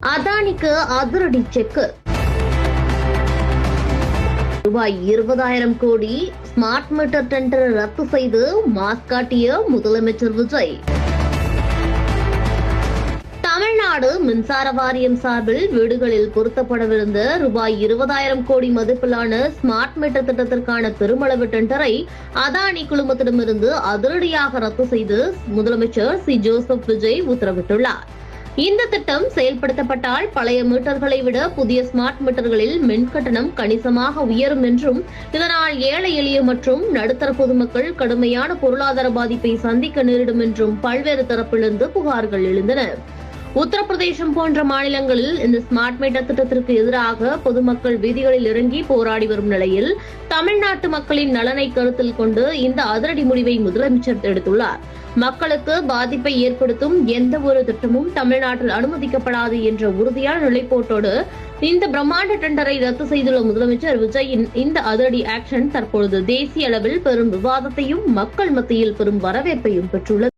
அதானிக்கு அதிரடி செக். ரூபாய் 20,000 கோடி ஸ்மார்ட் மீட்டர் டெண்டரை ரத்து செய்து மாஸ் காட்டிய முதலமைச்சர் விஜய். தமிழ்நாடு மின்சார வாரியம் சார்பில் வீடுகளில் பொருத்தப்படவிருந்த ரூபாய் 20,000 கோடி மதிப்பிலான ஸ்மார்ட் மீட்டர் திட்டத்திற்கான பெருமளவு டெண்டரை அதானி குழுமத்திடமிருந்து அதிரடியாக ரத்து செய்து முதலமைச்சர் சி ஜோசப் விஜய் உத்தரவிட்டுள்ளார். இந்த திட்டம் செயல்படுத்தப்பட்டால் பழைய மீட்டர்களை விட புதிய ஸ்மார்ட் மீட்டர்களில் மின் கட்டணம் கணிசமாக உயரும் என்றும், இதனால் ஏழை எளிய மற்றும் நடுத்தர பொதுமக்கள் கடுமையான பொருளாதார பாதிப்பை சந்திக்க நேரிடும் என்றும் பல்வேறு தரப்பிலிருந்து புகார்கள் எழுந்தன. உத்தரப்பிரதேசம் போன்ற மாநிலங்களில் இந்த ஸ்மார்ட் மீட்டர் திட்டத்திற்கு எதிராக பொதுமக்கள் வீதிகளில் இறங்கி போராடி வரும் நிலையில் தமிழ்நாட்டு மக்களின் நலனை கருத்தில் கொண்டு இந்த அதிரடி முடிவை முதலமைச்சர் எடுத்துள்ளார். மக்களுக்கு பாதிப்பை ஏற்படுத்தும் எந்த ஒரு திட்டமும் தமிழ்நாட்டில் அனுமதிக்கப்படாது என்ற உறுதியான நிலைப்பாட்டோடு இந்த பிரம்மாண்ட டெண்டரை ரத்து செய்துள்ள முதலமைச்சர் விஜயின் இந்த அதிரடி ஆக்ஷன் தற்பொழுது தேசிய அளவில் பெரும் விவாதத்தையும் மக்கள் மத்தியில் பெரும் வரவேற்பையும் பெற்றுள்ளது.